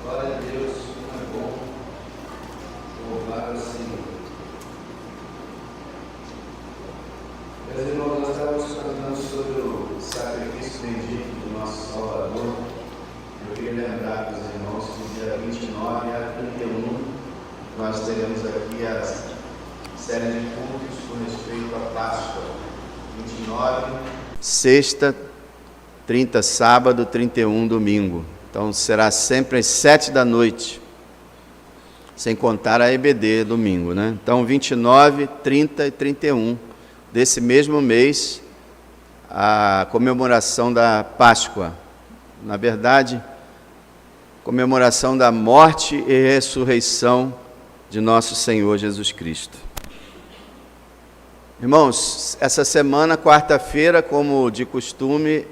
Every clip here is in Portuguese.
Glória a Deus, como é bom louvar ao Senhor. Meus irmãos, nós estávamos falando sobre o sacrifício bendito do nosso Salvador. Eu queria lembrar para os irmãos que no dia 29 a 31 nós teremos aqui a série de cultos com respeito à Páscoa. 29, sexta, 30 sábado, 31 domingo. Então será sempre às 7 da noite, sem contar a EBD domingo, né? Então 29, 30 e 31 desse mesmo mês, a comemoração da Páscoa. Na verdade, comemoração da morte e ressurreição de nosso Senhor Jesus Cristo. Irmãos, essa semana, quarta-feira, como de costume,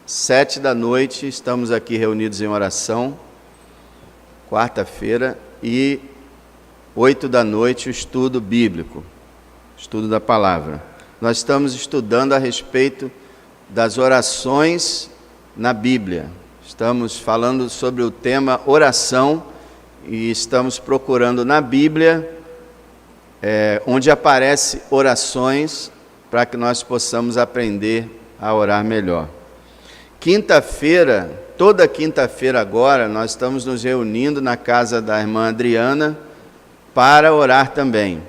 7 da noite, estamos aqui reunidos em oração, quarta-feira, e 8 da noite, o estudo bíblico, estudo da palavra. Nós estamos estudando a respeito das orações na Bíblia. Estamos falando sobre o tema oração e estamos procurando na Bíblia onde aparece orações para que nós possamos aprender a orar melhor. Quinta-feira, toda quinta-feira agora, nós estamos nos reunindo na casa da irmã Adriana para orar também.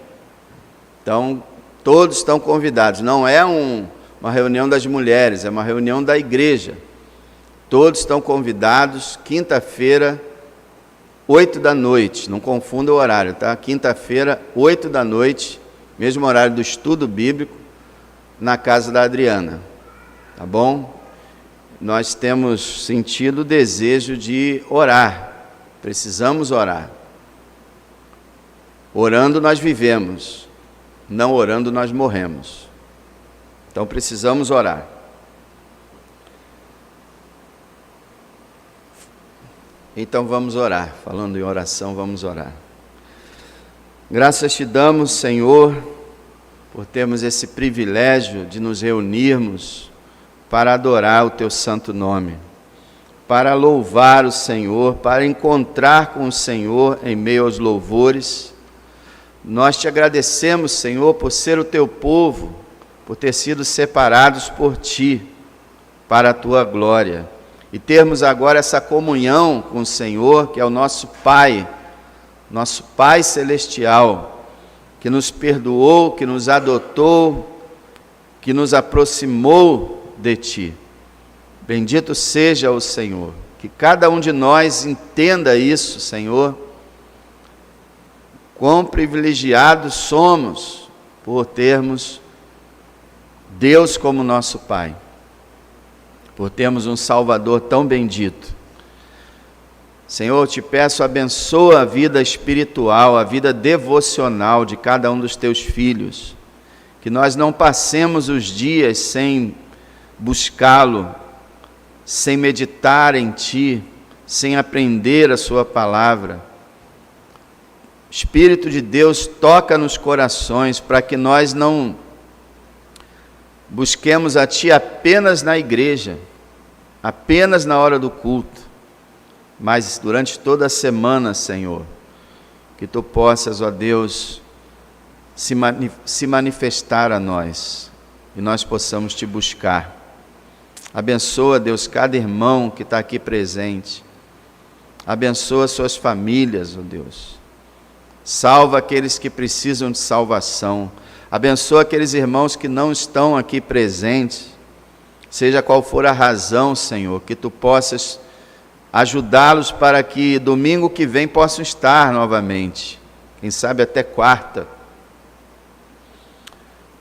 Então, todos estão convidados. Não é uma reunião das mulheres, é uma reunião da igreja. Todos estão convidados, quinta-feira, 8 da noite, não confunda o horário, tá? Quinta-feira, 8 da noite, mesmo horário do estudo bíblico, na casa da Adriana, tá bom? Nós temos sentido o desejo de orar, precisamos orar. Orando nós vivemos, não orando nós morremos. Então precisamos orar. Então vamos orar, falando em oração, vamos orar. Graças te damos, Senhor, por termos esse privilégio de nos reunirmos para adorar o teu santo nome, para louvar o Senhor, para encontrar com o Senhor em meio aos louvores. Nós te agradecemos, Senhor, por ser o teu povo, por ter sido separados por ti, para a tua glória, e termos agora essa comunhão com o Senhor, que é o nosso Pai Celestial, que nos perdoou, que nos adotou, que nos aproximou de ti. Bendito seja o Senhor, que cada um de nós entenda isso, Senhor, quão privilegiados somos por termos Deus como nosso Pai, por termos um Salvador tão bendito. Senhor, eu te peço, abençoa a vida espiritual, a vida devocional de cada um dos teus filhos, que nós não passemos os dias sem buscá-lo, sem meditar em ti, sem aprender a sua palavra. Espírito de Deus, toca nos corações para que nós não busquemos a ti apenas na igreja, apenas na hora do culto, mas durante toda a semana, Senhor, que tu possas, ó Deus, se manifestar a nós e nós possamos te buscar. Abençoa, Deus, cada irmão que está aqui presente. Abençoa suas famílias, ó Deus. Salva aqueles que precisam de salvação. Abençoa aqueles irmãos que não estão aqui presentes. Seja qual for a razão, Senhor, que tu possas ajudá-los para que domingo que vem possam estar novamente. Quem sabe até quarta.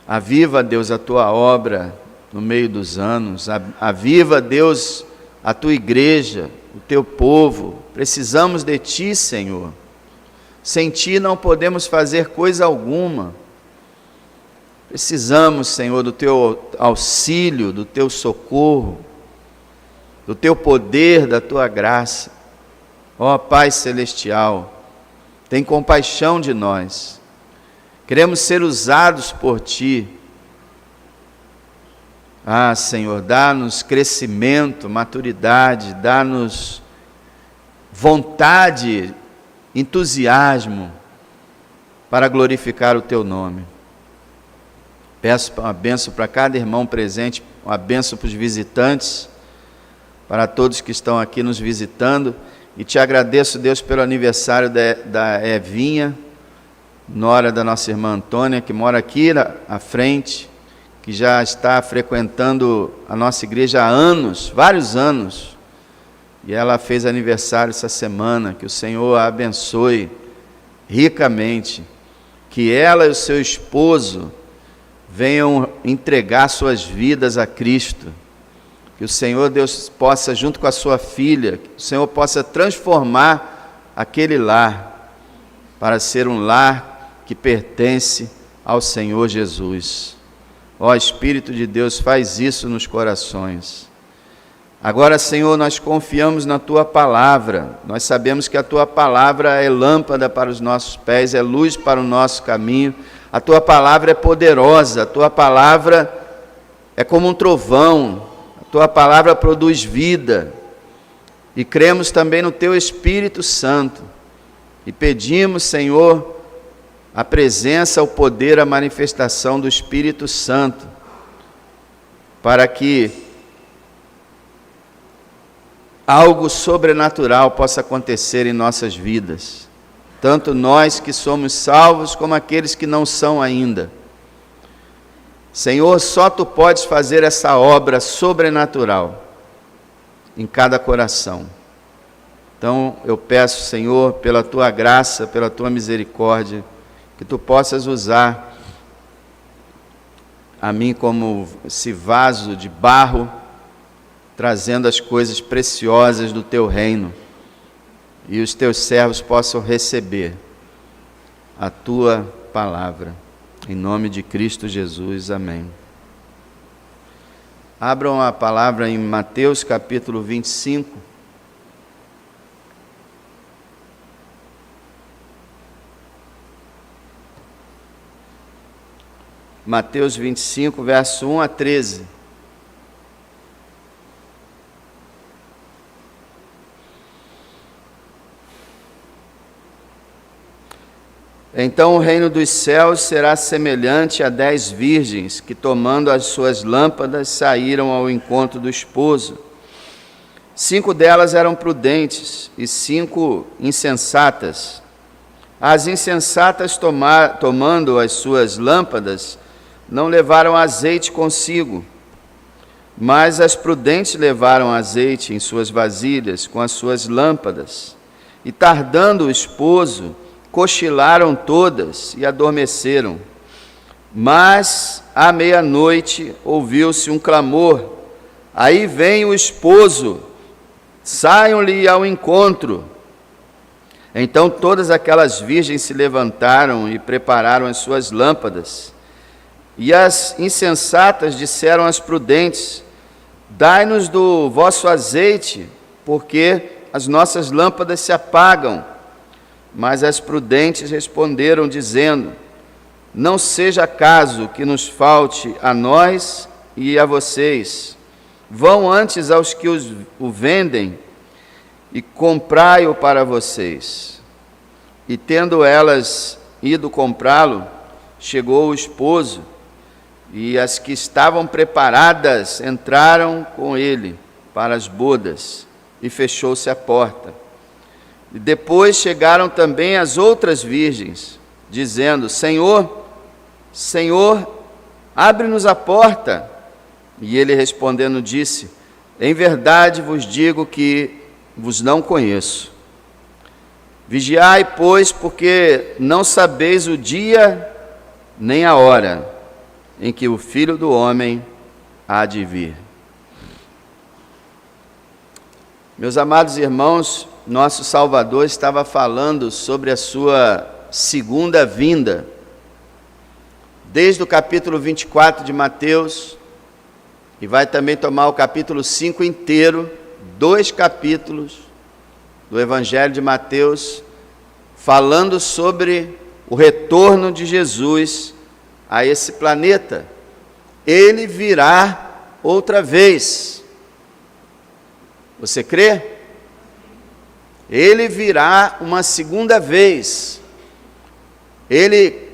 Aviva, Deus, a tua obra no meio dos anos, aviva, Deus, a tua igreja, o teu povo. Precisamos de ti, Senhor. Sem ti não podemos fazer coisa alguma. Precisamos, Senhor, do teu auxílio, do teu socorro, do teu poder, da tua graça. Ó Pai Celestial, tem compaixão de nós. Queremos ser usados por ti. Ah, Senhor, dá-nos crescimento, maturidade, dá-nos vontade, entusiasmo para glorificar o Teu nome. Peço uma bênção para cada irmão presente, uma bênção para os visitantes, para todos que estão aqui nos visitando, e Te agradeço, Deus, pelo aniversário da Evinha, nora da nossa irmã Antônia, que mora aqui à frente, que já está frequentando a nossa igreja há anos, vários anos, e ela fez aniversário essa semana. Que o Senhor a abençoe ricamente, que ela e o seu esposo venham entregar suas vidas a Cristo, que o Senhor, Deus, possa, junto com a sua filha, que o Senhor possa transformar aquele lar, para ser um lar que pertence ao Senhor Jesus. Ó Espírito de Deus, faz isso nos corações. Agora, Senhor, nós confiamos na Tua Palavra, nós sabemos que a Tua Palavra é lâmpada para os nossos pés, é luz para o nosso caminho, a Tua Palavra é poderosa, a Tua Palavra é como um trovão, a Tua Palavra produz vida, e cremos também no Teu Espírito Santo, e pedimos, Senhor, a presença, o poder, a manifestação do Espírito Santo, para que algo sobrenatural possa acontecer em nossas vidas, tanto nós que somos salvos, como aqueles que não são ainda. Senhor, só Tu podes fazer essa obra sobrenatural em cada coração. Então, eu peço, Senhor, pela Tua graça, pela Tua misericórdia, que Tu possas usar a mim como esse vaso de barro, trazendo as coisas preciosas do Teu reino, e os Teus servos possam receber a Tua palavra. Em nome de Cristo Jesus, amém. Abram a palavra em Mateus capítulo 25. Mateus 25, verso 1 a 13. Então o reino dos céus será semelhante a 10 virgens que, tomando as suas lâmpadas, saíram ao encontro do esposo. 5 delas eram prudentes e 5 insensatas. As insensatas, tomando as suas lâmpadas, não levaram azeite consigo, mas as prudentes levaram azeite em suas vasilhas com as suas lâmpadas. E tardando o esposo, cochilaram todas e adormeceram. Mas à meia-noite ouviu-se um clamor: aí vem o esposo, saiam-lhe ao encontro. Então todas aquelas virgens se levantaram e prepararam as suas lâmpadas. E as insensatas disseram às prudentes: dai-nos do vosso azeite, porque as nossas lâmpadas se apagam. Mas as prudentes responderam, dizendo: não seja caso que nos falte a nós e a vocês. Vão antes aos que o vendem e comprai-o para vocês. E tendo elas ido comprá-lo, chegou o esposo, e as que estavam preparadas entraram com ele para as bodas, e fechou-se a porta. E depois chegaram também as outras virgens, dizendo: Senhor, Senhor, abre-nos a porta. E ele respondendo disse: em verdade vos digo que vos não conheço. Vigiai, pois, porque não sabeis o dia nem a hora em que o Filho do Homem há de vir. Meus amados irmãos, nosso Salvador estava falando sobre a sua segunda vinda. Desde o capítulo 24 de Mateus, e vai também tomar o capítulo 5 inteiro, 2 capítulos do Evangelho de Mateus, falando sobre o retorno de Jesus a esse planeta. Ele virá outra vez. Você crê? ele virá uma segunda vez. Ele,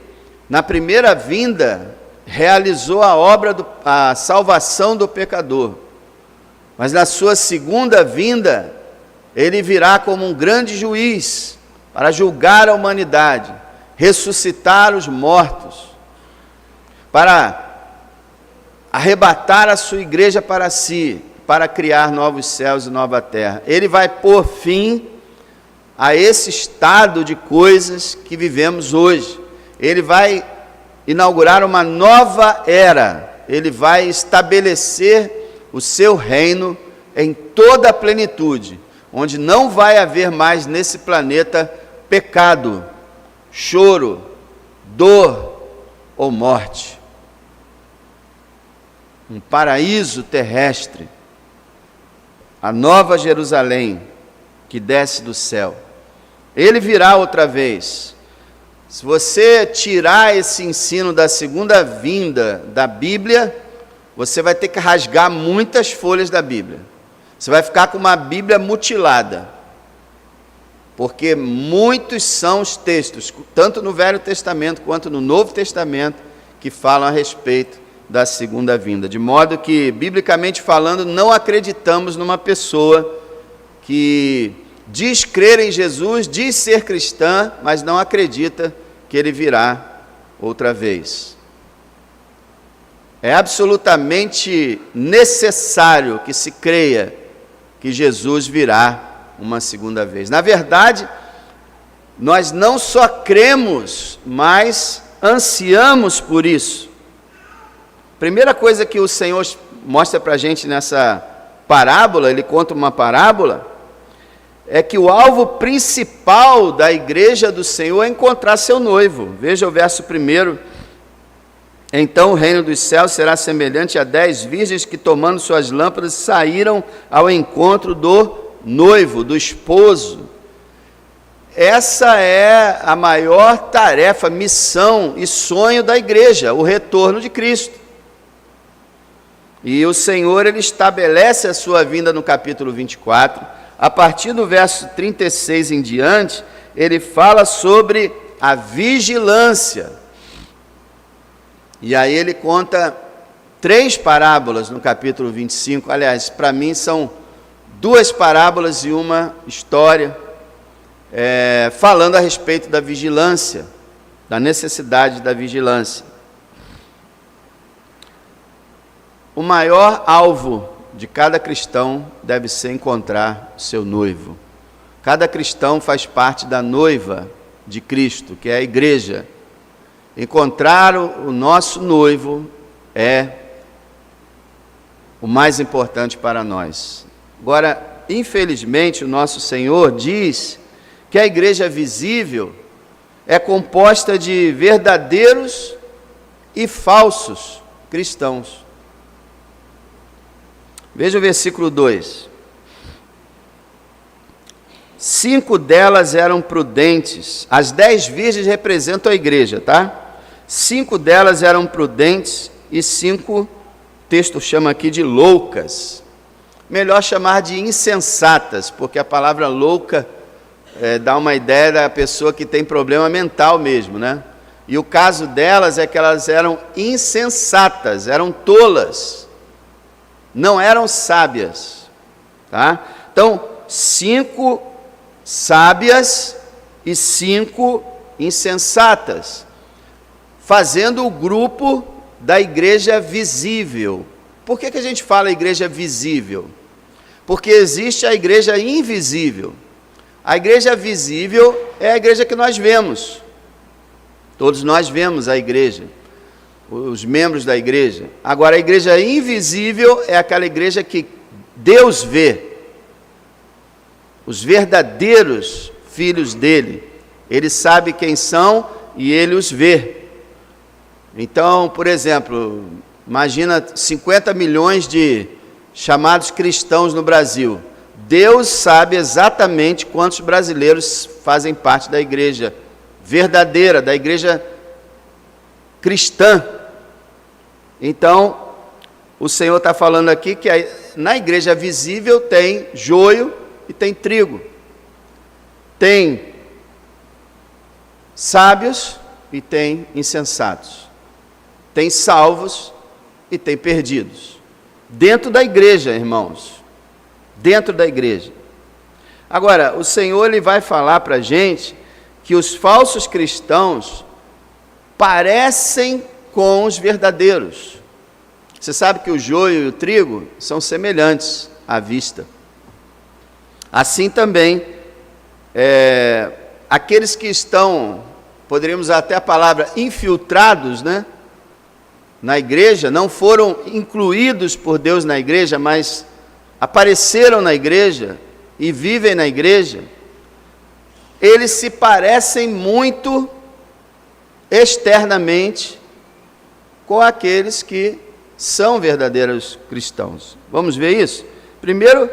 na primeira vinda, realizou a obra, a salvação do pecador. Mas na sua segunda vinda, ele virá como um grande juiz para julgar a humanidade, ressuscitar os mortos, para arrebatar a sua igreja para si, para criar novos céus e nova terra. Ele vai pôr fim a esse estado de coisas que vivemos hoje. Ele vai inaugurar uma nova era. Ele vai estabelecer o seu reino em toda a plenitude, onde não vai haver mais nesse planeta pecado, choro, dor ou morte. Um paraíso terrestre, a nova Jerusalém que desce do céu. Ele virá outra vez. Se você tirar esse ensino da segunda vinda da Bíblia, você vai ter que rasgar muitas folhas da Bíblia. Você vai ficar com uma Bíblia mutilada, porque muitos são os textos, tanto no Velho Testamento quanto no Novo Testamento, que falam a respeito da segunda vinda. De modo que, biblicamente falando, não acreditamos numa pessoa que diz crer em Jesus, diz ser cristã, mas não acredita que ele virá outra vez. É absolutamente necessário que se creia que Jesus virá uma segunda vez. Na verdade, nós não só cremos, mas ansiamos por isso. Primeira coisa que o Senhor mostra para a gente nessa parábola, ele conta uma parábola, é que o alvo principal da igreja do Senhor é encontrar seu noivo. Veja o verso 1. Então o reino dos céus será semelhante a 10 virgens que, tomando suas lâmpadas, saíram ao encontro do noivo, do esposo. Essa é a maior tarefa, missão e sonho da igreja, o retorno de Cristo. E o Senhor, ele estabelece a sua vinda no capítulo 24. A partir do verso 36 em diante, ele fala sobre a vigilância. E aí ele conta 3 parábolas no capítulo 25. Aliás, para mim são 2 parábolas e uma história, falando a respeito da vigilância, da necessidade da vigilância. O maior alvo de cada cristão deve ser encontrar o seu noivo. Cada cristão faz parte da noiva de Cristo, que é a igreja. Encontrar o nosso noivo é o mais importante para nós. Agora, infelizmente, o nosso Senhor diz que a igreja visível é composta de verdadeiros e falsos cristãos. Veja o versículo 2. 5 delas eram prudentes. As 10 virgens representam a igreja, tá? 5 delas eram prudentes e 5, o texto chama aqui de loucas. Melhor chamar de insensatas, porque a palavra louca dá uma ideia da pessoa que tem problema mental mesmo, né? E o caso delas é que elas eram insensatas, eram tolas. Não eram sábias, tá? Então, 5 sábias e 5 insensatas, fazendo o grupo da igreja visível. Por que a gente fala igreja visível? Porque existe a igreja invisível. A igreja visível é a igreja que nós vemos. Todos nós vemos a igreja, os membros da igreja. Agora, a igreja invisível é aquela igreja que Deus vê, os verdadeiros filhos dele. Ele sabe quem são e ele os vê. Então, por exemplo, imagina 50 milhões de chamados cristãos no Brasil. Deus sabe exatamente quantos brasileiros fazem parte da igreja verdadeira, da igreja cristã. Então, o Senhor está falando aqui que na igreja visível tem joio e tem trigo. tem sábios e tem insensatos. Tem salvos e tem perdidos. Dentro da igreja, irmãos. Dentro da igreja. Agora, o Senhor ele vai falar para a gente que os falsos cristãos parecem com os verdadeiros. Você sabe que o joio e o trigo são semelhantes à vista. Assim também, aqueles que estão, poderíamos usar até a palavra infiltrados, né, na igreja, não foram incluídos por Deus na igreja, mas apareceram na igreja e vivem na igreja, eles se parecem muito externamente com aqueles que são verdadeiros cristãos. Vamos ver isso? Primeiro,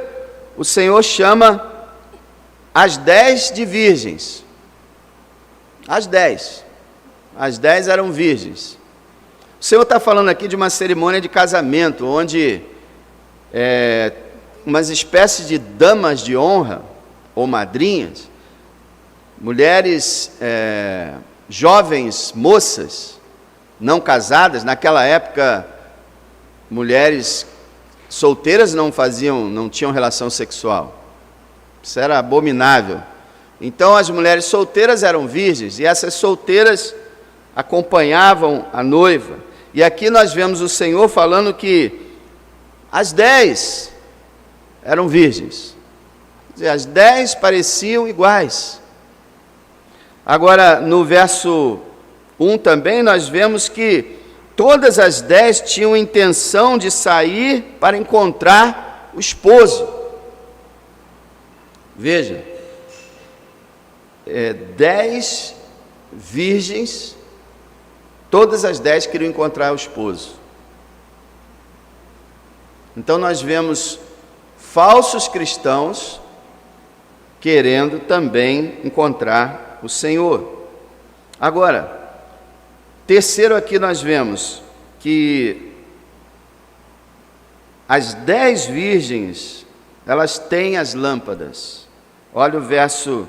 o Senhor chama as 10 de virgens. As 10 eram virgens. O Senhor está falando aqui de uma cerimônia de casamento, onde umas espécies de damas de honra, ou madrinhas, mulheres jovens, moças, não casadas. Naquela época, mulheres solteiras não tinham relação sexual. Isso era abominável. Então as mulheres solteiras eram virgens, e essas solteiras acompanhavam a noiva. E aqui nós vemos o Senhor falando que as 10 eram virgens. Quer dizer, as 10 pareciam iguais. Agora, no verso 1 também, nós vemos que todas as 10 tinham intenção de sair para encontrar o esposo. Veja, 10 virgens, todas as 10 queriam encontrar o esposo. Então nós vemos falsos cristãos querendo também encontrar o Senhor. Agora, terceiro aqui nós vemos que as 10 virgens, elas têm as lâmpadas. Olha o verso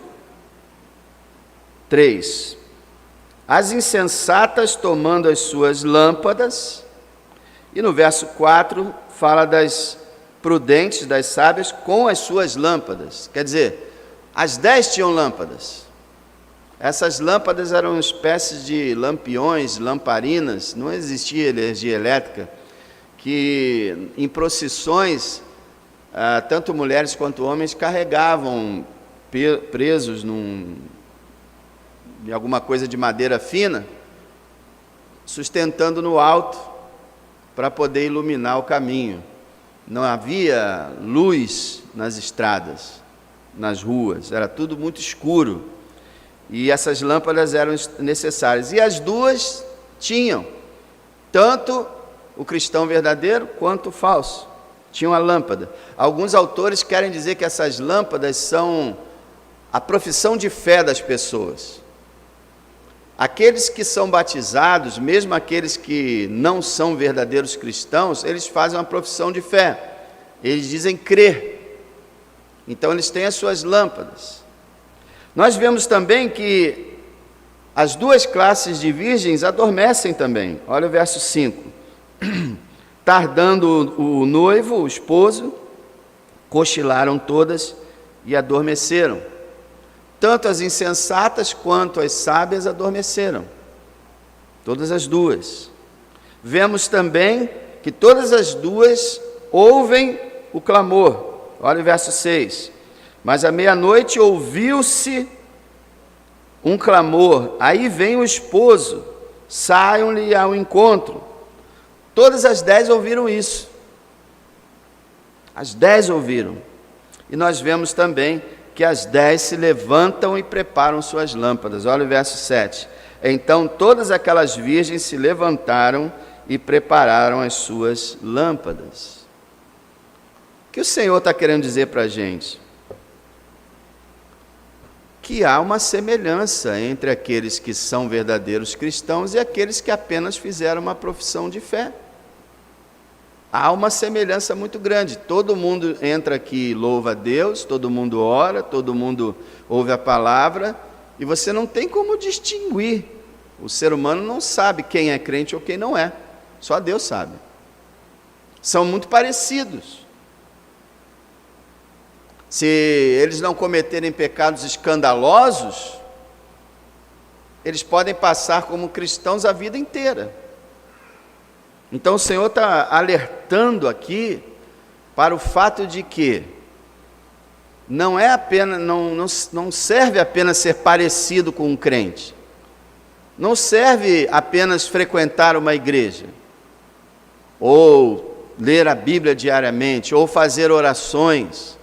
3. As insensatas tomando as suas lâmpadas. E no verso 4 fala das prudentes, das sábias, com as suas lâmpadas. Quer dizer, as 10 tinham lâmpadas. Essas lâmpadas eram espécies de lampiões, lamparinas, não existia energia elétrica, que em procissões, tanto mulheres quanto homens carregavam presos em alguma coisa de madeira fina, sustentando no alto para poder iluminar o caminho. Não havia luz nas estradas, nas ruas, era tudo muito escuro. E essas lâmpadas eram necessárias. E as duas tinham, tanto o cristão verdadeiro quanto o falso, tinham a lâmpada. Alguns autores querem dizer que essas lâmpadas são a profissão de fé das pessoas. Aqueles que são batizados, mesmo aqueles que não são verdadeiros cristãos, eles fazem uma profissão de fé. Eles dizem crer. Então eles têm as suas lâmpadas. Nós vemos também que as duas classes de virgens adormecem também. Olha o verso 5. Tardando o noivo, o esposo, cochilaram todas e adormeceram. Tanto as insensatas quanto as sábias adormeceram. Todas as duas. Vemos também que todas as duas ouvem o clamor. Olha o verso 6. Mas à meia-noite ouviu-se um clamor. Aí vem o esposo, saiam-lhe ao encontro. Todas as 10 ouviram isso. As 10 ouviram. E nós vemos também que as 10 se levantam e preparam suas lâmpadas. Olha o verso 7. Então todas aquelas virgens se levantaram e prepararam as suas lâmpadas. O que o Senhor está querendo dizer para a gente? Que há uma semelhança entre aqueles que são verdadeiros cristãos e aqueles que apenas fizeram uma profissão de fé. há uma semelhança muito grande. Todo mundo entra aqui e louva a Deus, todo mundo ora, todo mundo ouve a palavra, e você não tem como distinguir. O ser humano não sabe quem é crente ou quem não é, só Deus sabe. São muito parecidos. Se eles não cometerem pecados escandalosos, eles podem passar como cristãos a vida inteira. Então o Senhor está alertando aqui para o fato de que não é apenas, não serve apenas ser parecido com um crente, não serve apenas frequentar uma igreja, ou ler a Bíblia diariamente, ou fazer orações.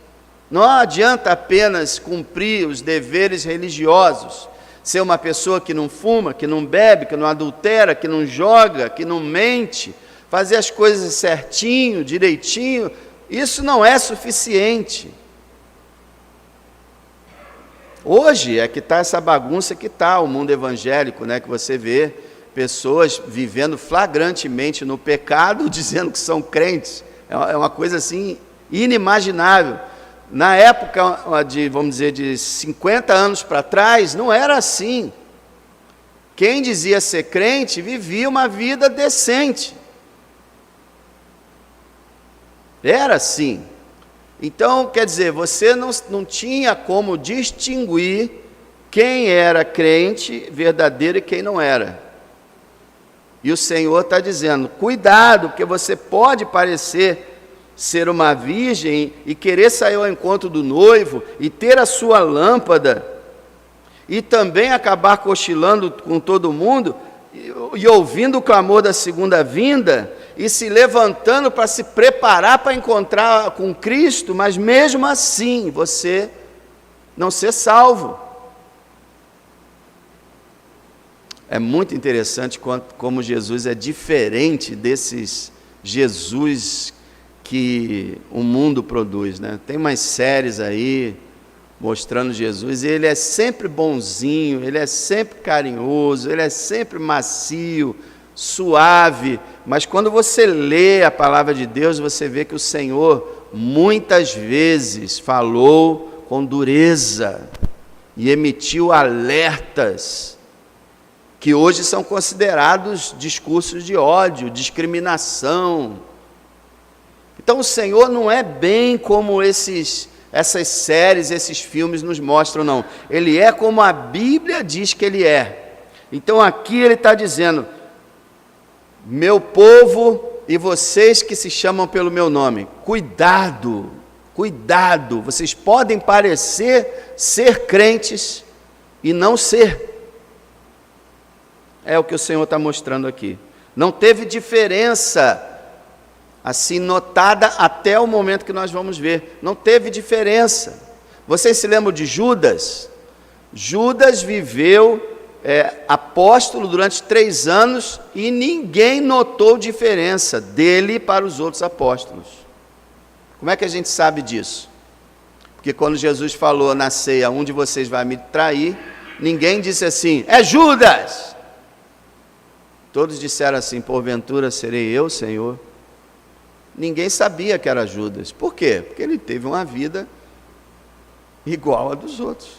Não adianta apenas cumprir os deveres religiosos, ser uma pessoa que não fuma, que não bebe, que não adultera, que não joga, que não mente, fazer as coisas certinho, direitinho, isso não é suficiente. Hoje é que está essa bagunça que está o mundo evangélico, né, que você vê pessoas vivendo flagrantemente no pecado, dizendo que são crentes. É uma coisa assim inimaginável. Na época de, vamos dizer, de 50 anos para trás, não era assim. Quem dizia ser crente vivia uma vida decente. Era assim. Então, quer dizer, você não tinha como distinguir quem era crente verdadeiro e quem não era. E o Senhor está dizendo, cuidado, porque você pode parecer ser uma virgem e querer sair ao encontro do noivo e ter a sua lâmpada e também acabar cochilando com todo mundo e ouvindo o clamor da segunda vinda e se levantando para se preparar para encontrar com Cristo, mas mesmo assim você não ser salvo. É muito interessante como Jesus é diferente desses Jesus que o mundo produz, né? Tem umas séries aí mostrando Jesus, e ele é sempre bonzinho, ele é sempre carinhoso, ele é sempre macio, suave, mas quando você lê a palavra de Deus, você vê que o Senhor muitas vezes falou com dureza e emitiu alertas que hoje são considerados discursos de ódio, discriminação. Então o Senhor não é bem como essas séries, esses filmes nos mostram, não. Ele é como a Bíblia diz que Ele é. Então aqui Ele está dizendo, meu povo e vocês que se chamam pelo meu nome, cuidado, cuidado, vocês podem parecer ser crentes e não ser. É o que o Senhor está mostrando aqui. Não teve diferença assim notada até o momento que nós vamos ver. Não teve diferença. Vocês se lembram de Judas? Judas viveu apóstolo durante 3 anos e ninguém notou diferença dele para os outros apóstolos. Como é que a gente sabe disso? Porque quando Jesus falou na ceia, um de vocês vai me trair, ninguém disse assim, é Judas! Todos disseram assim, porventura serei eu, Senhor? Ninguém sabia que era Judas. Por quê? Porque ele teve uma vida igual a dos outros,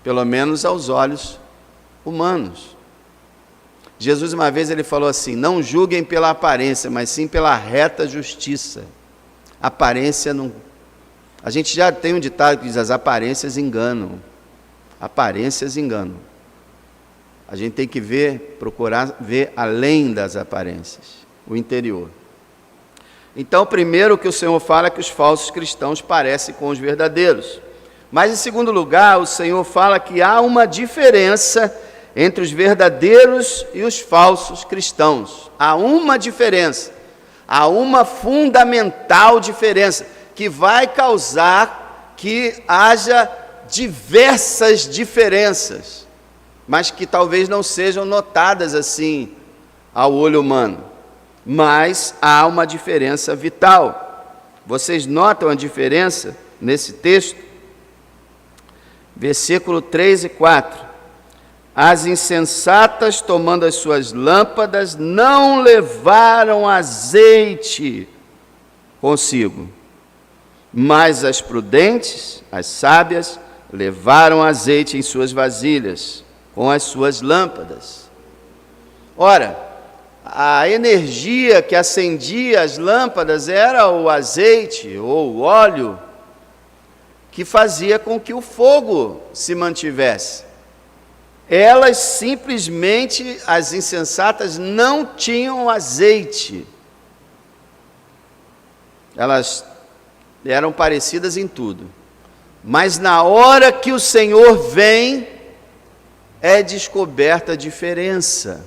pelo menos aos olhos humanos. Jesus uma vez ele falou assim, não julguem pela aparência, mas sim pela reta justiça. Aparência não... A gente já tem um ditado que diz, as aparências enganam. Aparências enganam. A gente tem que procurar ver além das aparências, o interior. Então, primeiro o que o Senhor fala é que os falsos cristãos parecem com os verdadeiros. Mas, em segundo lugar, o Senhor fala que há uma diferença entre os verdadeiros e os falsos cristãos. Há uma diferença, há uma fundamental diferença, que vai causar que haja diversas diferenças, mas que talvez não sejam notadas assim ao olho humano. Mas há uma diferença vital. Vocês notam a diferença nesse texto? Versículo 3 e 4. As insensatas, tomando as suas lâmpadas, não levaram azeite consigo. Mas as prudentes, as sábias, levaram azeite em suas vasilhas, com as suas lâmpadas. Ora, a energia que acendia as lâmpadas era o azeite ou o óleo que fazia com que o fogo se mantivesse. Elas simplesmente, as insensatas, não tinham azeite. Elas eram parecidas em tudo. Mas na hora que o Senhor vem, é descoberta a diferença.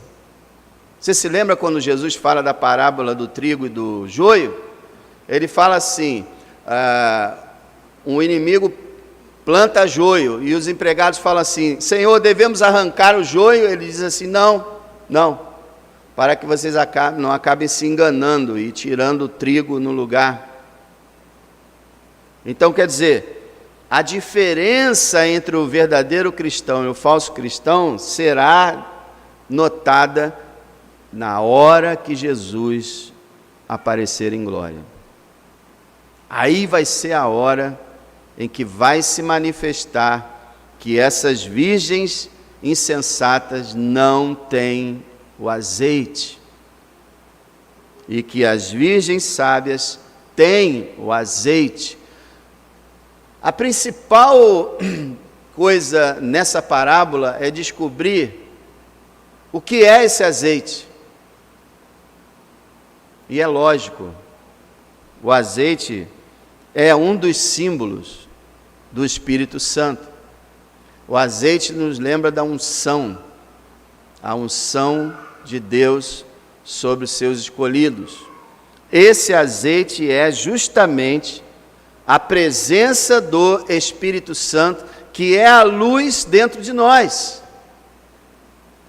Você se lembra quando Jesus fala da parábola do trigo e do joio? Ele fala assim, um inimigo planta joio, e os empregados falam assim, Senhor, devemos arrancar o joio? Ele diz assim, não, para que vocês não acabem se enganando e tirando o trigo no lugar. Então, quer dizer, a diferença entre o verdadeiro cristão e o falso cristão será notada na hora que Jesus aparecer em glória. Aí vai ser a hora em que vai se manifestar que essas virgens insensatas não têm o azeite e que as virgens sábias têm o azeite. A principal coisa nessa parábola é descobrir o que é esse azeite. E é lógico, o azeite é um dos símbolos do Espírito Santo. O azeite nos lembra da unção, a unção de Deus sobre os seus escolhidos. Esse azeite é justamente a presença do Espírito Santo, que é a luz dentro de nós,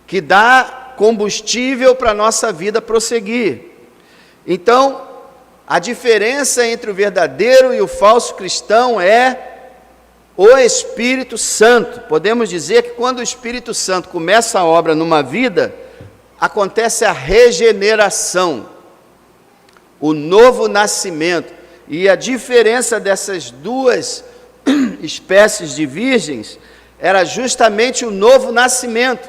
que dá combustível para a nossa vida prosseguir. Então, a diferença entre o verdadeiro e o falso cristão é o Espírito Santo. Podemos dizer que quando o Espírito Santo começa a obra numa vida, acontece a regeneração, o novo nascimento. E a diferença dessas duas espécies de virgens era justamente o novo nascimento.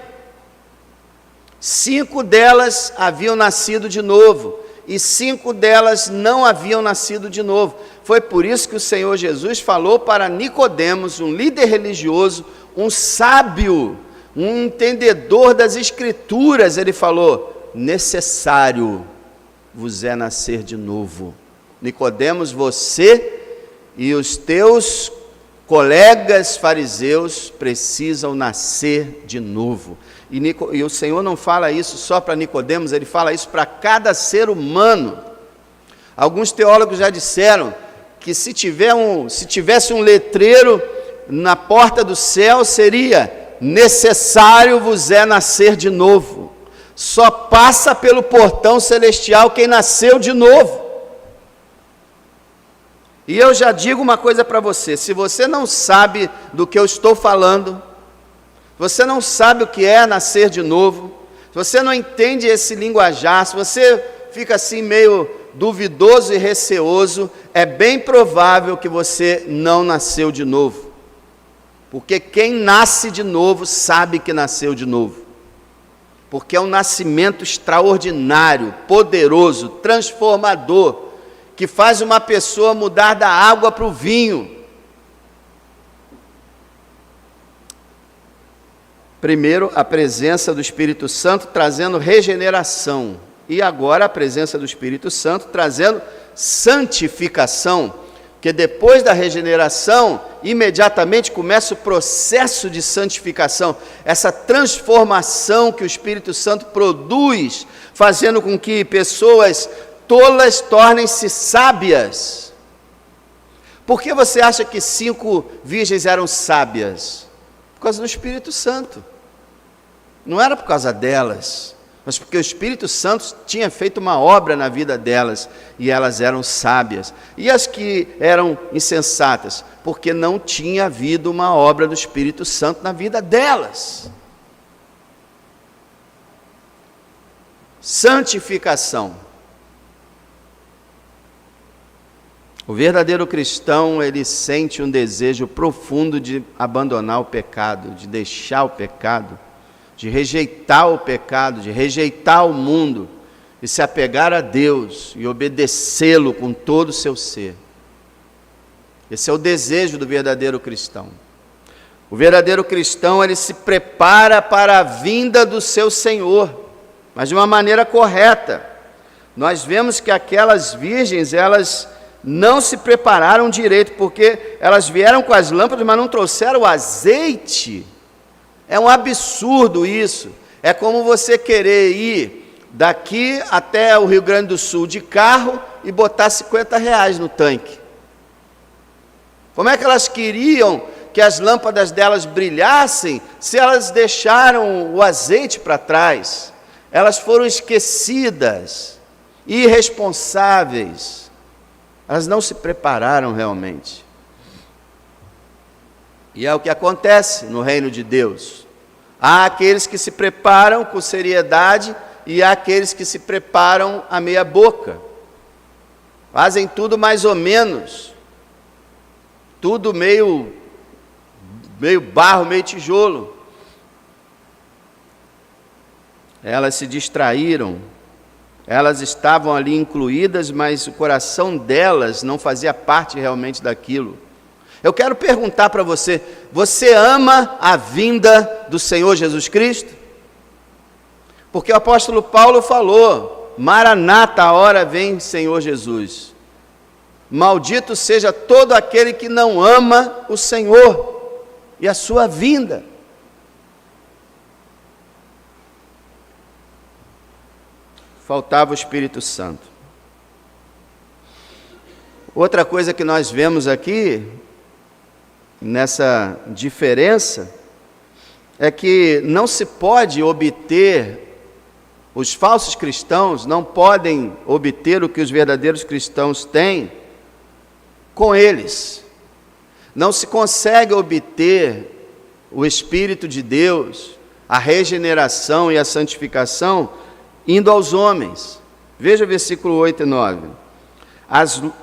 5 delas haviam nascido de novo, e 5 delas não haviam nascido de novo. Foi por isso que o Senhor Jesus falou para Nicodemos, um líder religioso, um sábio, um entendedor das Escrituras. Ele falou, necessário vos é nascer de novo. Nicodemos, você e os teus colegas fariseus precisam nascer de novo. E o Senhor não fala isso só para Nicodemos, Ele fala isso para cada ser humano. Alguns teólogos já disseram que se tivesse um letreiro na porta do céu, seria, necessário vos é nascer de novo. Só passa pelo portão celestial quem nasceu de novo. E eu já digo uma coisa para você, se você não sabe do que eu estou falando, você não sabe o que é nascer de novo, se você não entende esse linguajar, se você fica assim meio duvidoso e receoso, é bem provável que você não nasceu de novo. Porque quem nasce de novo sabe que nasceu de novo. Porque é um nascimento extraordinário, poderoso, transformador, que faz uma pessoa mudar da água para o vinho. Primeiro, a presença do Espírito Santo trazendo regeneração. E agora a presença do Espírito Santo trazendo santificação. Porque depois da regeneração, imediatamente começa o processo de santificação. Essa transformação que o Espírito Santo produz, fazendo com que pessoas tolas tornem-se sábias. Por que você acha que 5 virgens eram sábias? Por causa do Espírito Santo. Não era por causa delas, mas porque o Espírito Santo tinha feito uma obra na vida delas, e elas eram sábias. E as que eram insensatas? Porque não tinha havido uma obra do Espírito Santo na vida delas. Santificação. O verdadeiro cristão, ele sente um desejo profundo de abandonar o pecado, de deixar o pecado, de rejeitar o pecado, de rejeitar o mundo e se apegar a Deus e obedecê-lo com todo o seu ser. Esse é o desejo do verdadeiro cristão. O verdadeiro cristão, ele se prepara para a vinda do seu Senhor, mas de uma maneira correta. Nós vemos que aquelas virgens, elas não se prepararam direito, porque elas vieram com as lâmpadas, mas não trouxeram o azeite. É um absurdo isso. É como você querer ir daqui até o Rio Grande do Sul de carro e botar R$50 no tanque. Como é que elas queriam que as lâmpadas delas brilhassem se elas deixaram o azeite para trás? Elas foram esquecidas, irresponsáveis. Elas não se prepararam realmente. E é o que acontece no reino de Deus. Há aqueles que se preparam com seriedade e há aqueles que se preparam à meia boca. Fazem tudo mais ou menos. Tudo meio barro, meio tijolo. Elas se distraíram. Elas estavam ali incluídas, mas o coração delas não fazia parte realmente daquilo. Eu quero perguntar para você: você ama a vinda do Senhor Jesus Cristo? Porque o apóstolo Paulo falou: Maranata, a hora vem, Senhor Jesus. Maldito seja todo aquele que não ama o Senhor e a sua vinda. Faltava o Espírito Santo. Outra coisa que nós vemos aqui, nessa diferença, é que não se pode obter, os falsos cristãos não podem obter o que os verdadeiros cristãos têm com eles. Não se consegue obter o Espírito de Deus, a regeneração e a santificação, indo aos homens. Veja o versículo 8 e 9.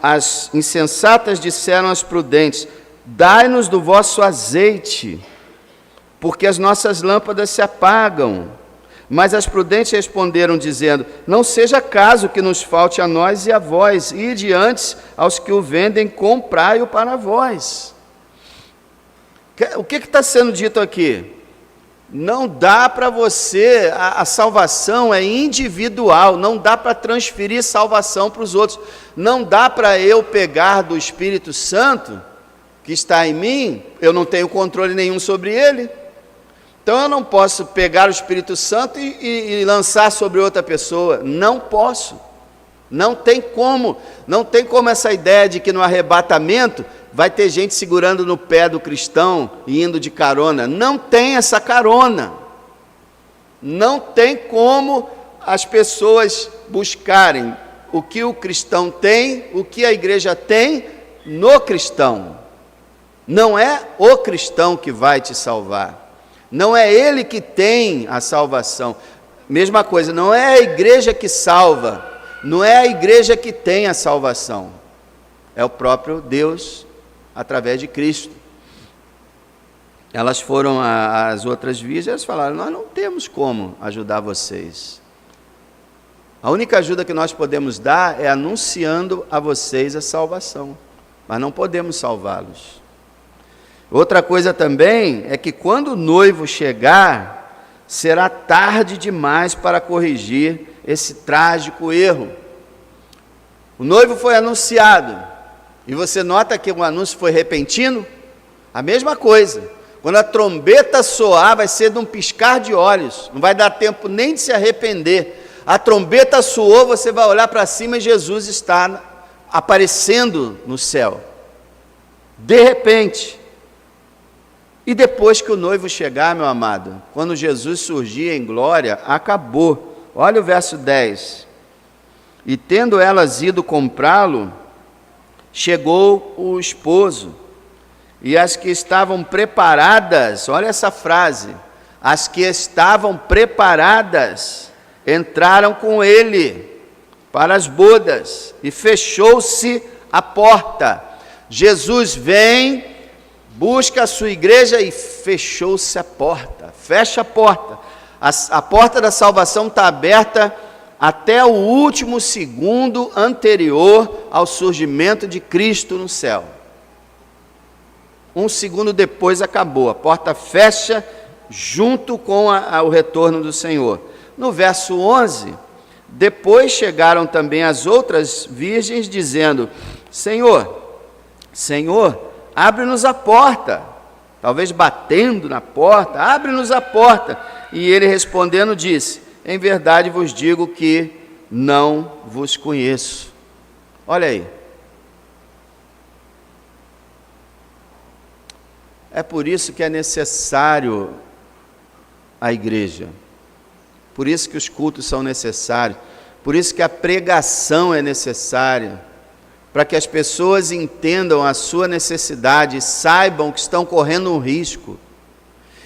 As insensatas disseram às prudentes: dai-nos do vosso azeite, porque as nossas lâmpadas se apagam. Mas as prudentes responderam, dizendo: não seja caso que nos falte a nós e a vós, ide antes aos que o vendem, comprai-o para vós. O que está sendo dito aqui? Não dá para você, a salvação é individual, não dá para transferir salvação para os outros, não dá para eu pegar do Espírito Santo, que está em mim, eu não tenho controle nenhum sobre ele, então eu não posso pegar o Espírito Santo e lançar sobre outra pessoa, não posso, não tem como essa ideia de que no arrebatamento vai ter gente segurando no pé do cristão e indo de carona. Não tem essa carona. Não tem como as pessoas buscarem o que o cristão tem, o que a igreja tem no cristão. Não é o cristão que vai te salvar. Não é ele que tem a salvação. Mesma coisa, não é a igreja que salva. Não é a igreja que tem a salvação. É o próprio Deus através de Cristo. Elas foram às outras virgens e elas falaram: nós não temos como ajudar vocês. A única ajuda que nós podemos dar é anunciando a vocês a salvação, mas não podemos salvá-los. Outra coisa também é que quando o noivo chegar, será tarde demais para corrigir esse trágico erro. O noivo foi anunciado, e você nota que o anúncio foi repentino? A mesma coisa. Quando a trombeta soar, vai ser de um piscar de olhos. Não vai dar tempo nem de se arrepender. A trombeta soou, você vai olhar para cima e Jesus está aparecendo no céu. De repente. E depois que o noivo chegar, meu amado, quando Jesus surgir em glória, acabou. Olha o verso 10. E tendo elas ido comprá-lo, chegou o esposo, e as que estavam preparadas, olha essa frase, as que estavam preparadas, entraram com ele para as bodas, e fechou-se a porta. Jesus vem, busca a sua igreja e fechou-se a porta. Fecha a porta. A porta da salvação está aberta até o último segundo anterior ao surgimento de Cristo no céu. Um segundo depois acabou. A porta fecha junto com o retorno do Senhor. No verso 11, depois chegaram também as outras virgens dizendo: Senhor, Senhor, abre-nos a porta. Talvez batendo na porta, abre-nos a porta. E ele respondendo disse: em verdade vos digo que não vos conheço. Olha aí. É por isso que é necessário a igreja. Por isso que os cultos são necessários. Por isso que a pregação é necessária. Para que as pessoas entendam a sua necessidade, saibam que estão correndo um risco.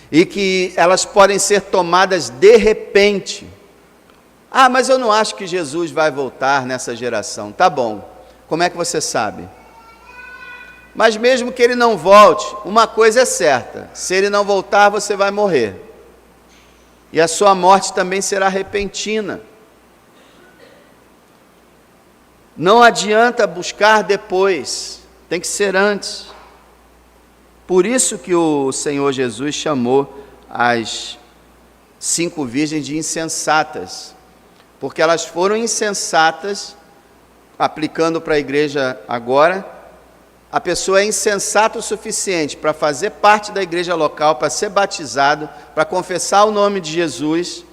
E que elas podem ser tomadas de repente. Ah, mas eu não acho que Jesus vai voltar nessa geração. Tá bom. Como é que você sabe? Mas mesmo que ele não volte, uma coisa é certa: se ele não voltar, você vai morrer. E a sua morte também será repentina. Não adianta buscar depois, tem que ser antes. Por isso que o Senhor Jesus chamou as 5 virgens de insensatas, porque elas foram insensatas, aplicando para a igreja agora. A pessoa é insensata o suficiente para fazer parte da igreja local, para ser batizado, para confessar o nome de Jesus,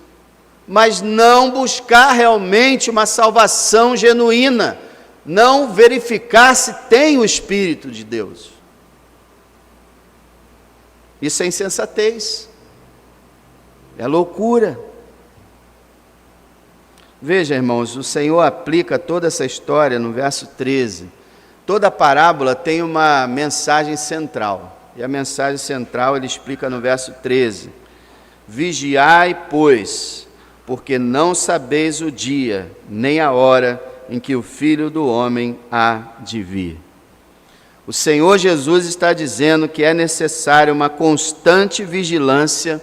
mas não buscar realmente uma salvação genuína, não verificar se tem o Espírito de Deus. Isso é insensatez, é loucura. Veja, irmãos, o Senhor aplica toda essa história no verso 13. Toda parábola tem uma mensagem central, e a mensagem central ele explica no verso 13: vigiai, pois, porque não sabeis o dia, nem a hora em que o Filho do Homem há de vir. O Senhor Jesus está dizendo que é necessária uma constante vigilância,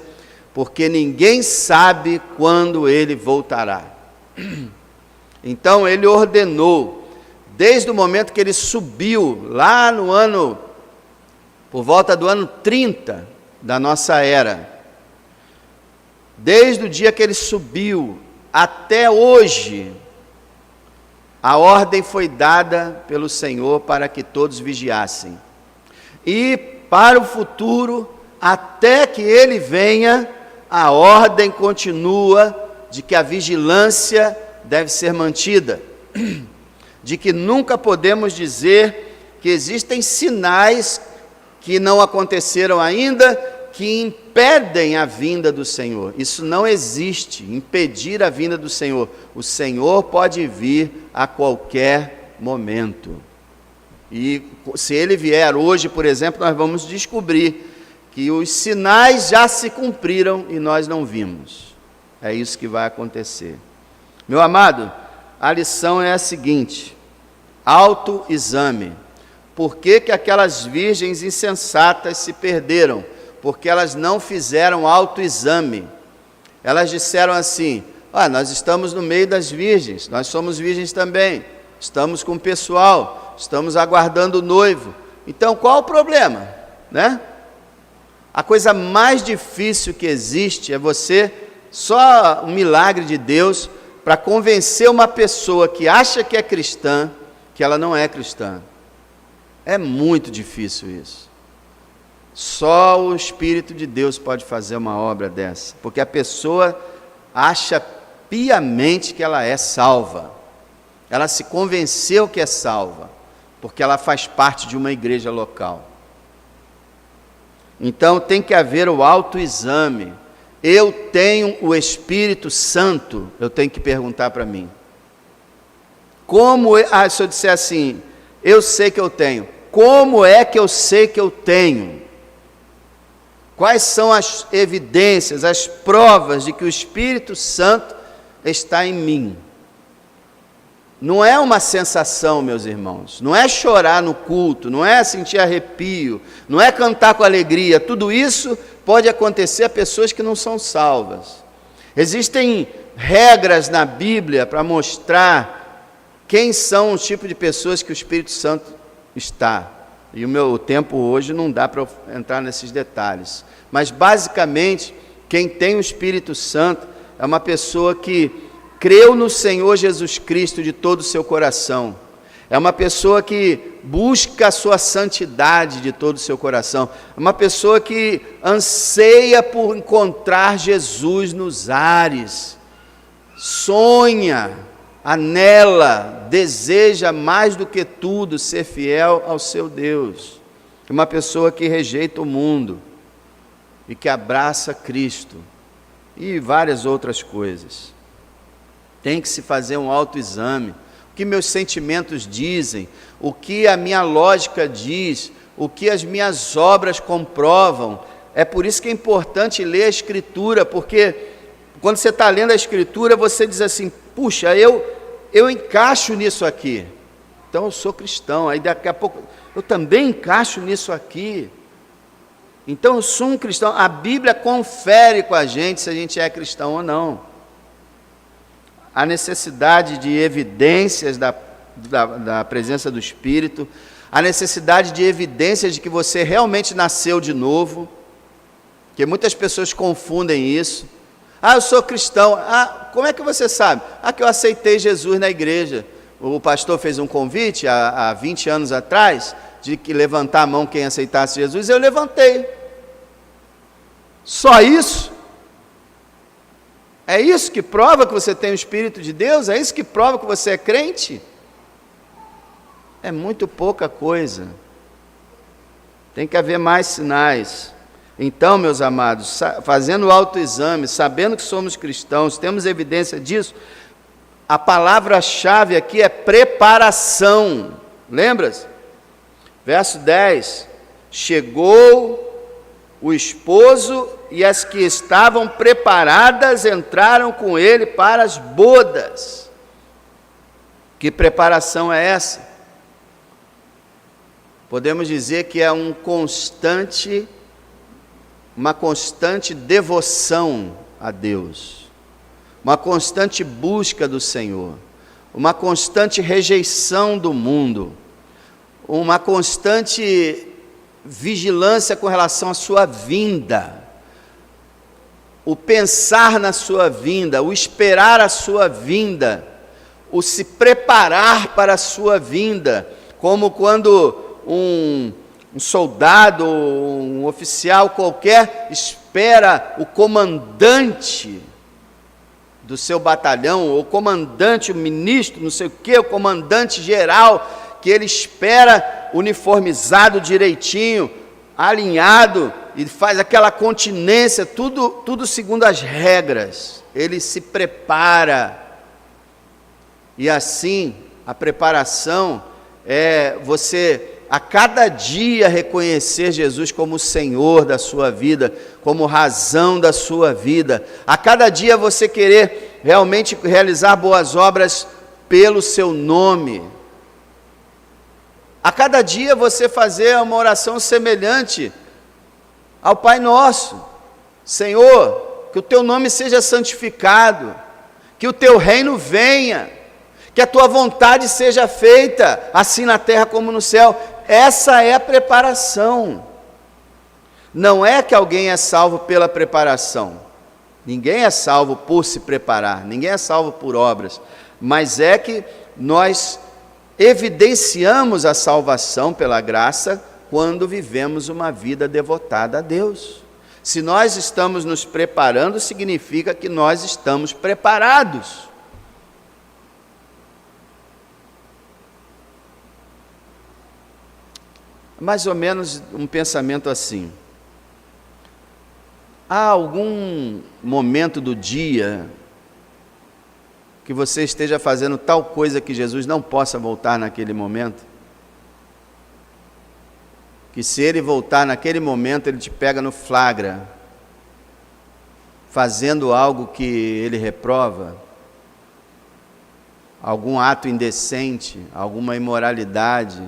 porque ninguém sabe quando ele voltará. Então ele ordenou, desde o momento que ele subiu, lá no ano, por volta do ano 30 da nossa era, desde o dia que ele subiu até hoje, a ordem foi dada pelo Senhor para que todos vigiassem. E para o futuro, até que ele venha, a ordem continua de que a vigilância deve ser mantida, de que nunca podemos dizer que existem sinais que não aconteceram ainda, que impedem a vinda do Senhor. Isso não existe, impedir a vinda do Senhor. O Senhor pode vir a qualquer momento. E se ele vier hoje, por exemplo, nós vamos descobrir que os sinais já se cumpriram e nós não vimos. É isso que vai acontecer. Meu amado, a lição é a seguinte: autoexame. Por que aquelas virgens insensatas se perderam? Porque elas não fizeram autoexame. Elas disseram assim: nós estamos no meio das virgens, nós somos virgens também, estamos com o pessoal, estamos aguardando o noivo. Então qual o problema? Né? A coisa mais difícil que existe é você, só um milagre de Deus, para convencer uma pessoa que acha que é cristã, que ela não é cristã. É muito difícil isso. Só o Espírito de Deus pode fazer uma obra dessa, porque a pessoa acha piamente que ela é salva. Ela se convenceu que é salva, porque ela faz parte de uma igreja local. Então tem que haver o autoexame. Eu tenho o Espírito Santo? Eu tenho que perguntar para mim. Se eu disser assim, eu sei que eu tenho. Como é que eu sei que eu tenho? Quais são as evidências, as provas de que o Espírito Santo está em mim? não é uma sensação, meus irmãos, não é chorar no culto, não é sentir arrepio, não é cantar com alegria. Tudo isso pode acontecer a pessoas que não são salvas. Existem regras na Bíblia para mostrar quem são os tipos de pessoas que o Espírito Santo está. E o meu tempo hoje não dá para entrar nesses detalhes. Mas, basicamente, quem tem o Espírito Santo é uma pessoa que creu no Senhor Jesus Cristo de todo o seu coração. É uma pessoa que busca a sua santidade de todo o seu coração. É uma pessoa que anseia por encontrar Jesus nos ares. Sonha, anela, deseja mais do que tudo ser fiel ao seu Deus. É uma pessoa que rejeita o mundo e que abraça Cristo e várias outras coisas. Tem que se fazer um autoexame. O que meus sentimentos dizem, o que a minha lógica diz, o que as minhas obras comprovam. É por isso que é importante ler a Escritura, porque quando você está lendo a Escritura, você diz assim, puxa, eu encaixo nisso aqui, então eu sou cristão. Aí daqui a pouco, eu também encaixo nisso aqui, então eu sou um cristão. A Bíblia confere com a gente se a gente é cristão ou não. A necessidade de evidências da presença do Espírito, a necessidade de evidências de que você realmente nasceu de novo, porque muitas pessoas confundem isso. Ah, eu sou cristão. Ah, como é que você sabe? Ah, que eu aceitei Jesus na igreja. O pastor fez um convite há 20 anos atrás, de que levantar a mão quem aceitasse Jesus, eu levantei. Só isso? É isso que prova que você tem o Espírito de Deus? É isso que prova que você é crente? É muito pouca coisa. Tem que haver mais sinais. Então, meus amados, fazendo o autoexame, sabendo que somos cristãos, temos evidência disso, a palavra-chave aqui é preparação. Lembra-se? Verso 10. Chegou o esposo e as que estavam preparadas entraram com ele para as bodas. Que preparação é essa? Podemos dizer que é uma constante devoção a Deus, uma constante busca do Senhor, uma constante rejeição do mundo, uma constante vigilância com relação à sua vinda, o pensar na sua vinda, o esperar a sua vinda, o se preparar para a sua vinda, como quando um soldado, um oficial qualquer, espera o comandante do seu batalhão, o comandante, o ministro, não sei o quê, o comandante geral, que ele espera uniformizado direitinho, alinhado, e faz aquela continência, tudo segundo as regras. Ele se prepara. E assim, a preparação é você a cada dia reconhecer Jesus como o Senhor da sua vida, como razão da sua vida. A cada dia você querer realmente realizar boas obras pelo seu nome. A cada dia você fazer uma oração semelhante ao Pai Nosso. Senhor, que o teu nome seja santificado, que o teu reino venha, que a tua vontade seja feita, assim na terra como no céu. Essa é a preparação. Não é que alguém é salvo pela preparação. Ninguém é salvo por se preparar, ninguém é salvo por obras, mas é que nós evidenciamos a salvação pela graça quando vivemos uma vida devotada a Deus. Se nós estamos nos preparando, significa que nós estamos preparados. Mais ou menos um pensamento assim. Há algum momento do dia que você esteja fazendo tal coisa que Jesus não possa voltar naquele momento? Que se ele voltar naquele momento, ele te pega no flagra, fazendo algo que ele reprova? algum ato indecente, alguma imoralidade,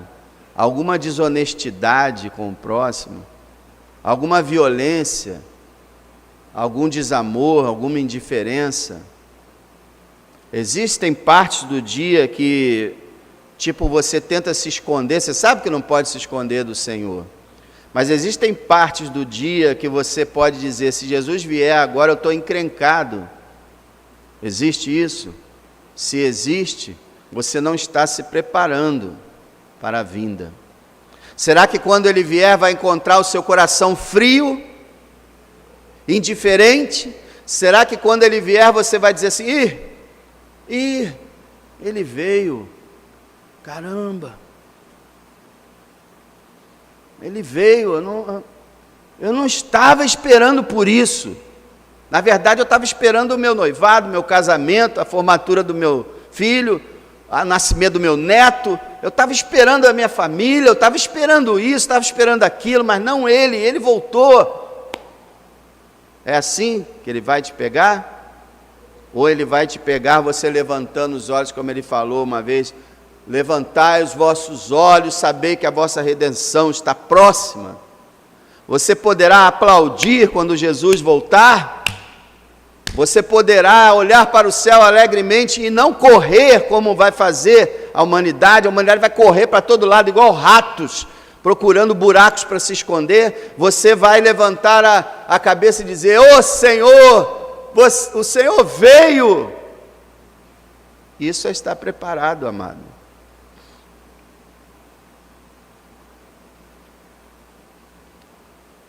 alguma desonestidade com o próximo, alguma violência, algum desamor, alguma indiferença. Existem partes do dia que, tipo, você tenta se esconder, você sabe que não pode se esconder do Senhor, mas existem partes do dia que você pode dizer, se Jesus vier agora eu estou encrencado. Existe isso? Se existe, você não está se preparando para a vinda. Será que quando Ele vier vai encontrar o seu coração frio, indiferente? Será que quando Ele vier você vai dizer assim, Ele veio, caramba, Ele veio, eu não estava esperando por isso. Na verdade eu estava esperando o meu noivado, o meu casamento, a formatura do meu filho, o nascimento do meu neto, eu estava esperando a minha família, eu estava esperando isso, estava esperando aquilo, mas não ele voltou. É assim que Ele vai te pegar? Ou Ele vai te pegar você levantando os olhos, como Ele falou uma vez, levantai os vossos olhos, sabei que a vossa redenção está próxima. Você poderá aplaudir quando Jesus voltar? Você poderá olhar para o céu alegremente e não correr como vai fazer a humanidade vai correr para todo lado igual ratos, procurando buracos para se esconder. Você vai levantar a cabeça e dizer, ô Senhor, o Senhor veio. Isso é estar preparado, amado.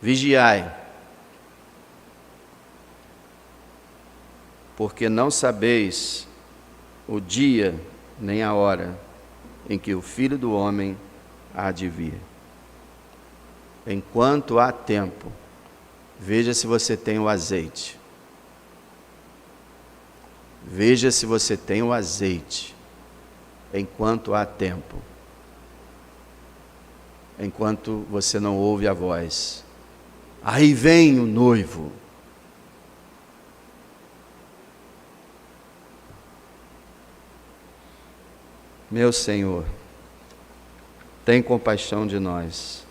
Vigiai, porque não sabeis o dia nem a hora em que o Filho do Homem há de vir. Enquanto há tempo, veja se você tem o azeite. Veja se você tem o azeite, enquanto há tempo. Enquanto você não ouve a voz. Aí vem o noivo. Meu Senhor, tem compaixão de nós.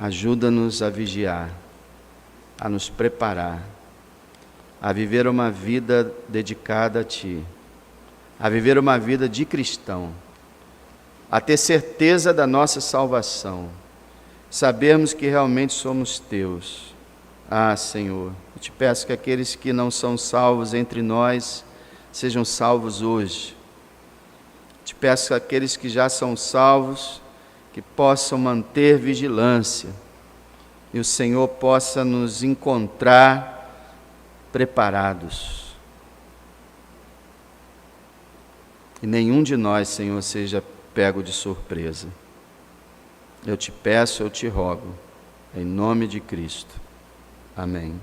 Ajuda-nos a vigiar, a nos preparar, a viver uma vida dedicada a Ti, a viver uma vida de cristão, a ter certeza da nossa salvação, sabermos que realmente somos Teus. Ah, Senhor, eu Te peço que aqueles que não são salvos entre nós sejam salvos hoje. Te peço que aqueles que já são salvos, que possam manter vigilância, e o Senhor possa nos encontrar preparados. E nenhum de nós, Senhor, seja pego de surpresa. Eu te peço, eu te rogo, em nome de Cristo. Amém.